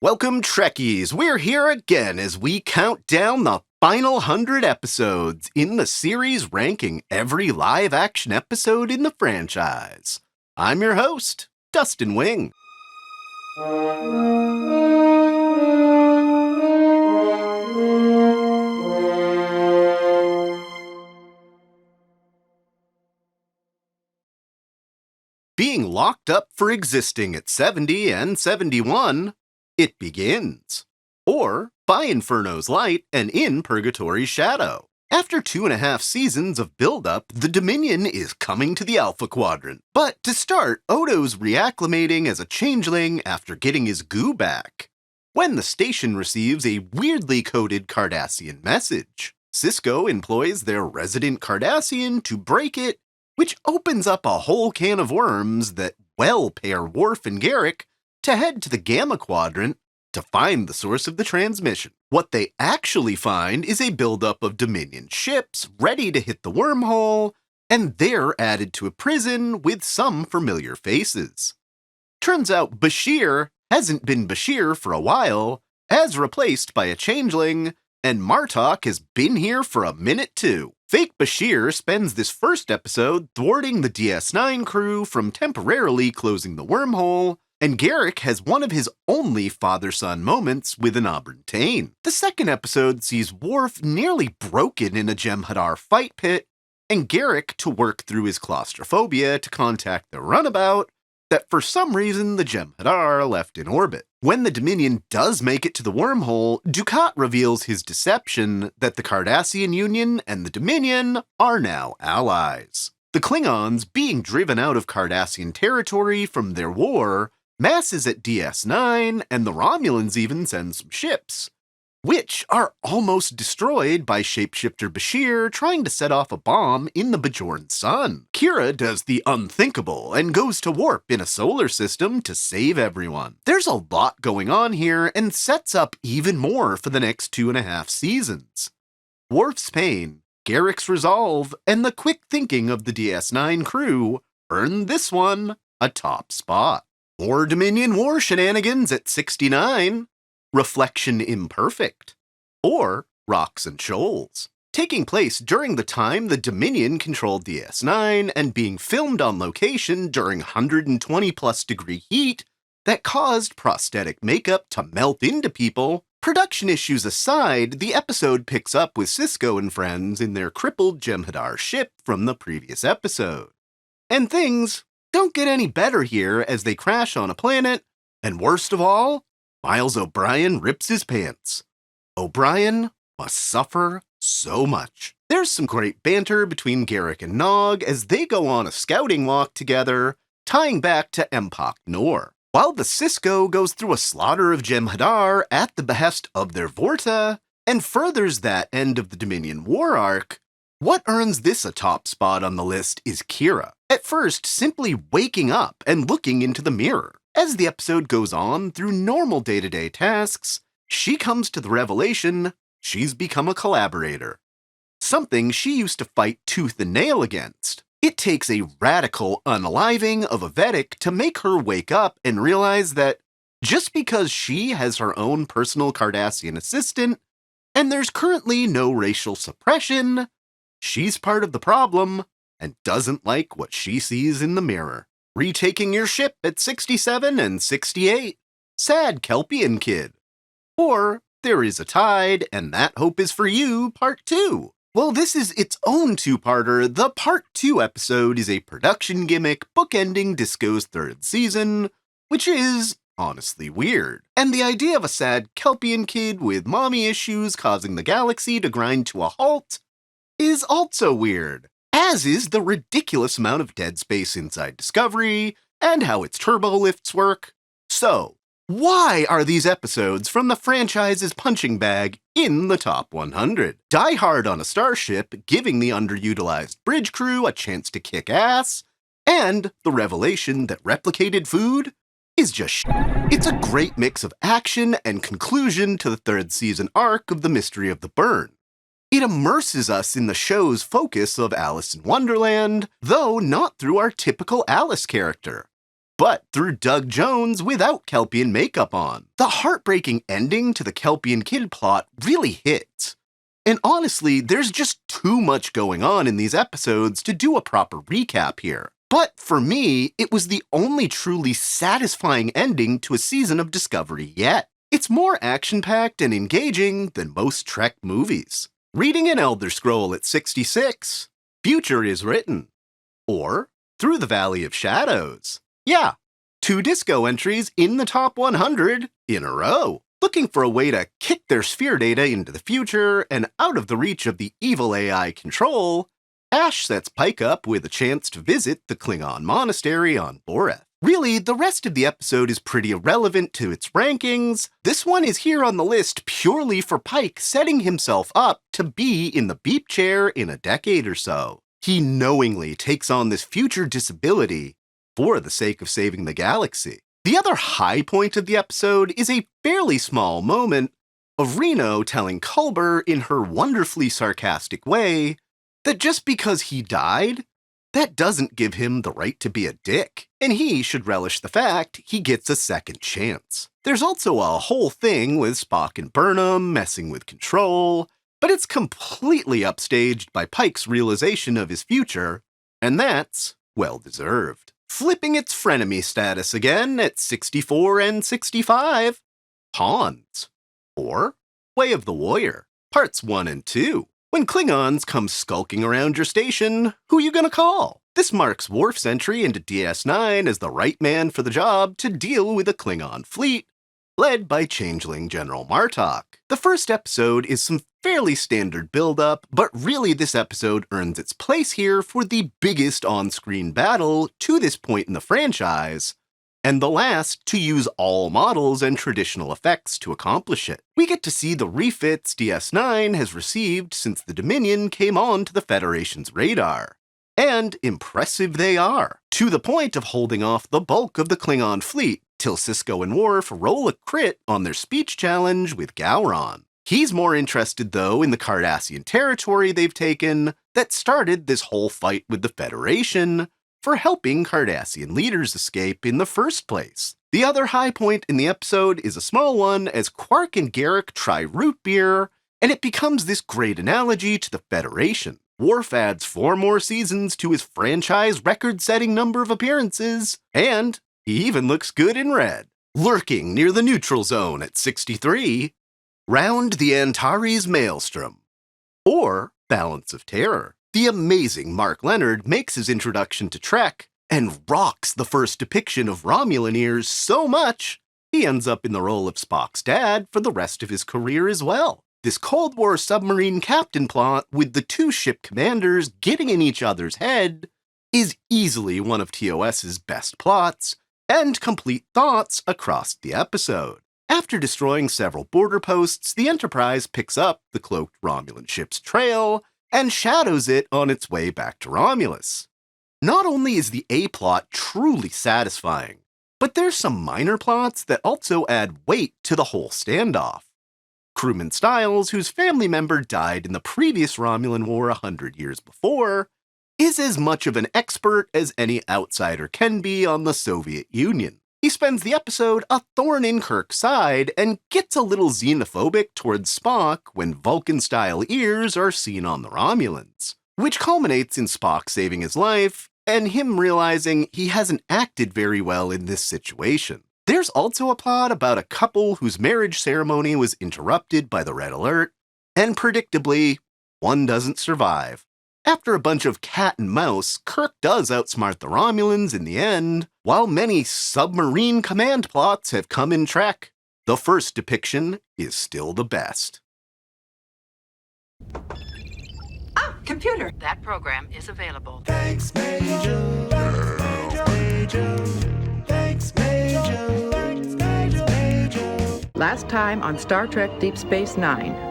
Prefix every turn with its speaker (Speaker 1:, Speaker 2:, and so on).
Speaker 1: Welcome, Trekkies! We're here again as we count down the final 100 episodes in the series ranking every live-action episode in the franchise. I'm your host, Dustin Wing. Being locked up for existing at 70 and 71, it begins. Or, by Inferno's light and in Purgatory's shadow. After 2.5 seasons of build-up, the Dominion is coming to the Alpha Quadrant. But to start, Odo's reacclimating as a changeling after getting his goo back. When the station receives a weirdly coded Cardassian message, Sisko employs their resident Cardassian to break it, which opens up a whole can of worms that pair Worf and Garrick to head to the Gamma Quadrant to find the source of the transmission. What they actually find is a buildup of Dominion ships ready to hit the wormhole, and they're added to a prison with some familiar faces. Turns out Bashir hasn't been Bashir for a while, as replaced by a changeling, and Martok has been here for a minute too. Fake Bashir spends this first episode thwarting the DS9 crew from temporarily closing the wormhole, and Garrick has one of his only father-son moments with an Auburn Tain. The second episode sees Worf nearly broken in a Jem'Hadar fight pit, and Garrick to work through his claustrophobia to contact the runabout that for some reason the Jem'Hadar left in orbit. When the Dominion does make it to the wormhole, Dukat reveals his deception that the Cardassian Union and the Dominion are now allies. The Klingons, being driven out of Cardassian territory from their war, masses at DS9, and the Romulans even send some ships, which are almost destroyed by shapeshifter Bashir trying to set off a bomb in the Bajoran sun. Kira does the unthinkable and goes to warp in a solar system to save everyone. There's a lot going on here and sets up even more for the next 2.5 seasons. Worf's pain, Garrick's resolve, and the quick thinking of the DS9 crew earned this one a top spot. More Dominion War shenanigans at 69. Reflection Imperfect, or Rocks and Shoals, taking place during the time the Dominion controlled DS9 and being filmed on location during 120+ degree heat that caused prosthetic makeup to melt into people. Production issues aside, the episode picks up with Sisko and friends in their crippled Jem'Hadar ship from the previous episode. And things don't get any better here as they crash on a planet, and worst of all, Miles O'Brien rips his pants. O'Brien must suffer so much. There's some great banter between Garrick and Nog as they go on a scouting walk together, tying back to Empok Nor. While the Sisko goes through a slaughter of Jem'Hadar at the behest of their Vorta, and furthers that end of the Dominion War arc, what earns this a top spot on the list is Kira, at first simply waking up and looking into the mirror. As the episode goes on through normal day-to-day tasks, she comes to the revelation she's become a collaborator. Something she used to fight tooth and nail against. It takes a radical unaliving of a Vedic to make her wake up and realize that just because she has her own personal Cardassian assistant, and there's currently no racial suppression, she's part of the problem and doesn't like what she sees in the mirror. Retaking your ship at 67 and 68. Sad Kelpian kid. Or There Is a Tide, and That Hope Is For You, Part 2. Well, this is its own two-parter. The Part 2 episode is a production gimmick bookending Disco's 3rd season, which is honestly weird. And the idea of a sad Kelpian kid with mommy issues causing the galaxy to grind to a halt is also weird. As is the ridiculous amount of dead space inside Discovery, and how its turbo lifts work. So, why are these episodes from the franchise's punching bag in the top 100? Die Hard on a starship, giving the underutilized bridge crew a chance to kick ass, and the revelation that replicated food is just shit. It's a great mix of action and conclusion to the 3rd season arc of The Mystery of the Burn. It immerses us in the show's focus of Alice in Wonderland, though not through our typical Alice character, but through Doug Jones without Kelpian makeup on. The heartbreaking ending to the Kelpian kid plot really hits. And honestly, there's just too much going on in these episodes to do a proper recap here. But for me, it was the only truly satisfying ending to a season of Discovery yet. It's more action-packed and engaging than most Trek movies. Reading an Elder Scroll at 66, Future is written. Or Through the Valley of Shadows. Yeah, 2 disco entries in the top 100 in a row. Looking for a way to kick their sphere data into the future and out of the reach of the evil AI control, Ash sets Pike up with a chance to visit the Klingon monastery on Boreth. Really, the rest of the episode is pretty irrelevant to its rankings. This one is here on the list purely for Pike setting himself up to be in the beep chair in a decade or so. He knowingly takes on this future disability for the sake of saving the galaxy. The other high point of the episode is a fairly small moment of Reno telling Culber in her wonderfully sarcastic way that just because he died, that doesn't give him the right to be a dick, and he should relish the fact he gets a second chance. There's also a whole thing with Spock and Burnham messing with control, but it's completely upstaged by Pike's realization of his future, and that's well-deserved. Flipping its frenemy status again at 64 and 65, Pawns, or Way of the Warrior, Parts 1 and 2. When Klingons come skulking around your station, who you gonna call? This marks Worf's entry into DS9 as the right man for the job to deal with a Klingon fleet, led by changeling General Martok. The first episode is some fairly standard build-up, but really this episode earns its place here for the biggest on-screen battle to this point in the franchise, and the last to use all models and traditional effects to accomplish it. We get to see the refits DS9 has received since the Dominion came on to the Federation's radar. And impressive they are, to the point of holding off the bulk of the Klingon fleet till Sisko and Worf roll a crit on their speech challenge with Gowron. He's more interested, though, in the Cardassian territory they've taken that started this whole fight with the Federation for helping Cardassian leaders escape in the first place. The other high point in the episode is a small one as Quark and Garrick try root beer, and it becomes this great analogy to the Federation. Worf adds 4 more seasons to his franchise record-setting number of appearances, and he even looks good in red. Lurking near the neutral zone at 63, Round the Antares Maelstrom, or Balance of Terror. The amazing Mark Lenard makes his introduction to Trek and rocks the first depiction of Romulan ears so much, he ends up in the role of Spock's dad for the rest of his career as well. This Cold War submarine captain plot with the 2 ship commanders getting in each other's head is easily one of TOS's best plots and complete thoughts across the episode. After destroying several border posts, the Enterprise picks up the cloaked Romulan ship's trail and shadows it on its way back to Romulus. Not only is the A-plot truly satisfying, but there's some minor plots that also add weight to the whole standoff. Crewman Styles, whose family member died in the previous Romulan War 100 years before, is as much of an expert as any outsider can be on the Soviet Union. He spends the episode a thorn in Kirk's side and gets a little xenophobic towards Spock when Vulcan-style ears are seen on the Romulans, which culminates in Spock saving his life and him realizing he hasn't acted very well in this situation. There's also a plot about a couple whose marriage ceremony was interrupted by the Red Alert, and predictably, one doesn't survive. After a bunch of cat and mouse, Kirk does outsmart the Romulans in the end, while many submarine command plots have come in Trek. The first depiction is still the best.
Speaker 2: Ah, computer.
Speaker 3: That program is available.
Speaker 4: Thanks, Major. Thanks, Major.
Speaker 2: Last time on Star Trek Deep Space Nine.